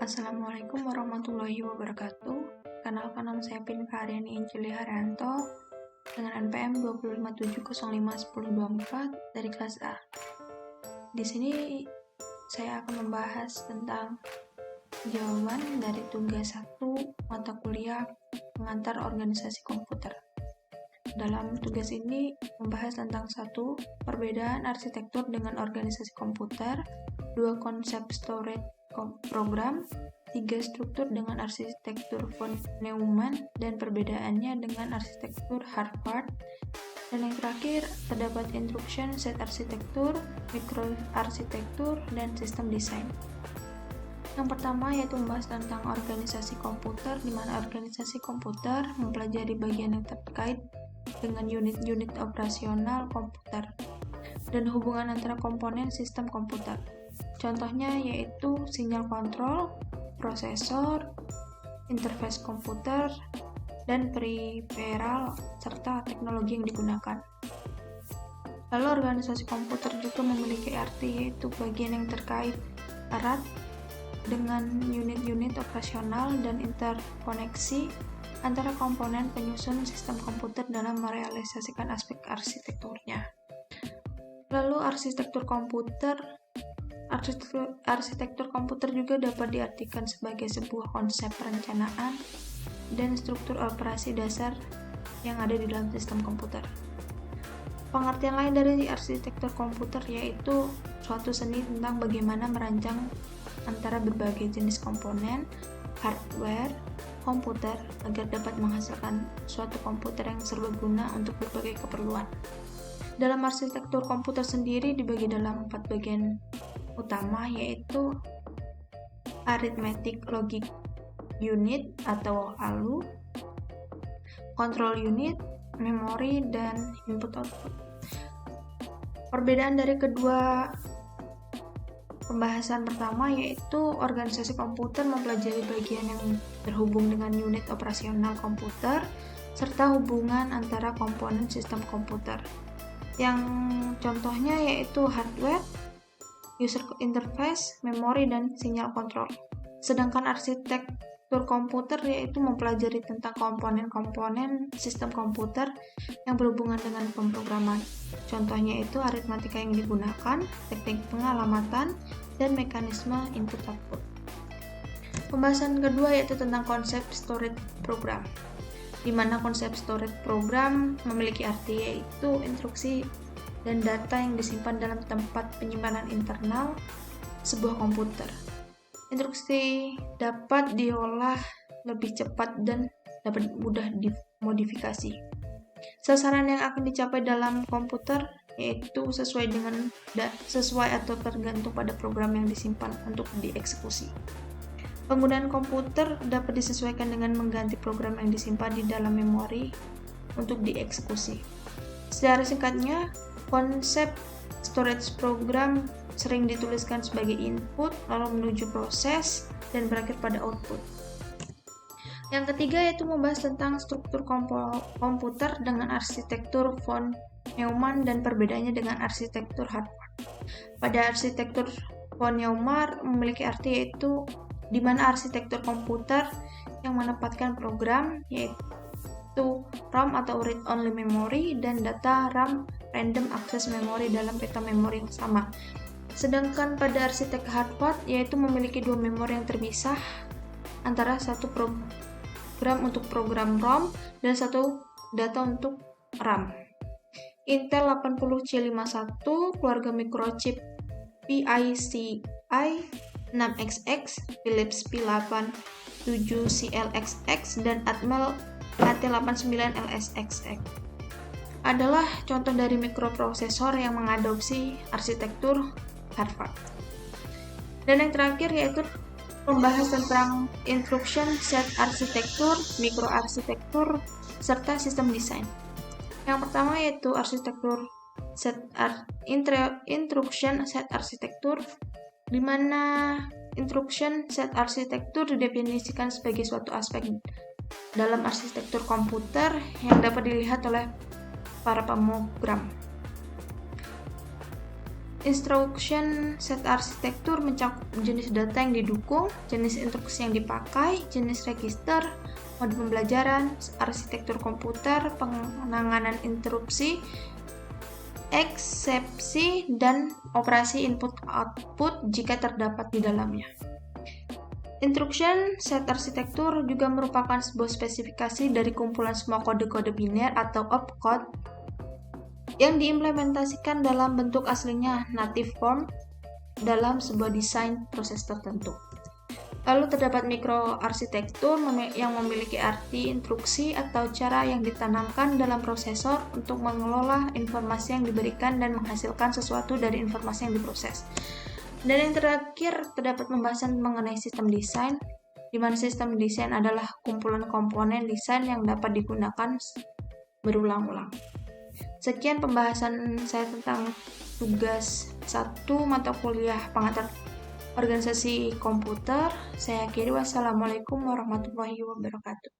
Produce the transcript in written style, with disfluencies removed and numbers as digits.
Assalamualaikum warahmatullahi wabarakatuh. Kenalkan, nama saya Pinka Aryani Injili Haryanto dengan NPM 257051024 dari kelas A. Di sini saya akan membahas tentang jawaban dari tugas 1 mata kuliah pengantar organisasi komputer. Dalam tugas ini membahas tentang 1. Perbedaan arsitektur dengan organisasi komputer, 2. Konsep storage program, 3. Struktur dengan arsitektur von Neumann dan perbedaannya dengan arsitektur Harvard, dan yang terakhir terdapat instruction set arsitektur, mikroarsitektur, dan sistem desain. Yang pertama yaitu membahas tentang organisasi komputer, di mana organisasi komputer mempelajari bagian yang terkait dengan unit-unit operasional komputer dan hubungan antara komponen sistem komputer. Contohnya yaitu sinyal kontrol, prosesor, interface komputer, dan peripheral, serta teknologi yang digunakan. Lalu organisasi komputer juga memiliki arti yaitu bagian yang terkait erat dengan unit-unit operasional dan interkoneksi antara komponen penyusun sistem komputer dalam merealisasikan aspek arsitekturnya. Lalu arsitektur komputer juga dapat diartikan sebagai sebuah konsep perencanaan dan struktur operasi dasar yang ada di dalam sistem komputer. Pengertian lain dari arsitektur komputer yaitu suatu seni tentang bagaimana merancang antara berbagai jenis komponen hardware komputer agar dapat menghasilkan suatu komputer yang serbaguna untuk berbagai keperluan. Dalam arsitektur komputer sendiri dibagi dalam 4 bagian utama yaitu arithmetic logic unit atau ALU, control unit, memori, dan input-output. Perbedaan dari kedua pembahasan pertama yaitu organisasi komputer mempelajari bagian yang berhubung dengan unit operasional komputer serta hubungan antara komponen sistem komputer. Yang contohnya yaitu hardware, user interface, memori, dan sinyal kontrol. Sedangkan arsitektur komputer yaitu mempelajari tentang komponen-komponen sistem komputer yang berhubungan dengan pemrograman. Contohnya itu aritmatika yang digunakan, teknik pengalamatan, dan mekanisme input-output. Pembahasan kedua yaitu tentang konsep storage program, di mana konsep storage program memiliki arti yaitu instruksi dan data yang disimpan dalam tempat penyimpanan internal sebuah komputer. Instruksi dapat diolah lebih cepat dan dapat mudah dimodifikasi. Sasaran yang akan dicapai dalam komputer yaitu sesuai atau tergantung pada program yang disimpan untuk dieksekusi. Penggunaan komputer dapat disesuaikan dengan mengganti program yang disimpan di dalam memori untuk dieksekusi. Secara singkatnya, konsep storage program sering dituliskan sebagai input, lalu menuju proses, dan berakhir pada output. Yang ketiga yaitu membahas tentang struktur komputer dengan arsitektur von Neumann dan perbedaannya dengan arsitektur Harvard. Pada arsitektur von Neumann memiliki arti yaitu di mana arsitektur komputer yang menempatkan program yaitu RAM atau read-only memory dan data RAM random access memory dalam peta memori yang sama. Sedangkan pada arsitektur Harvard yaitu memiliki 2 memori yang terpisah antara satu program untuk program ROM dan satu data untuk RAM. Intel 80C51, keluarga microchip PICI 6XX, Philips P87CLXX, dan Atmel AT89LSXX adalah contoh dari mikroprosesor yang mengadopsi arsitektur Harvard. Dan yang terakhir yaitu membahas tentang instruction set arsitektur, mikroarsitektur, serta sistem desain. Yang pertama yaitu instruction set arsitektur, di mana instruction set arsitektur didefinisikan sebagai suatu aspek dalam arsitektur komputer yang dapat dilihat oleh para pemogram. Instruction set arsitektur mencakup jenis data yang didukung, jenis instruksi yang dipakai, jenis register, mode pembelajaran, arsitektur komputer, penanganan interupsi, eksepsi, dan operasi input-output jika terdapat di dalamnya. Instruction set arsitektur juga merupakan sebuah spesifikasi dari kumpulan semua kode-kode biner atau opcode yang diimplementasikan dalam bentuk aslinya native form dalam sebuah desain proses tertentu. Lalu terdapat mikroarsitektur yang memiliki arti instruksi atau cara yang ditanamkan dalam prosesor untuk mengelola informasi yang diberikan dan menghasilkan sesuatu dari informasi yang diproses. Dan yang terakhir, terdapat pembahasan mengenai sistem desain, di mana sistem desain adalah kumpulan komponen desain yang dapat digunakan berulang-ulang. Sekian pembahasan saya tentang tugas 1 mata kuliah pengantar organisasi komputer. Saya akhiri, wassalamualaikum warahmatullahi wabarakatuh.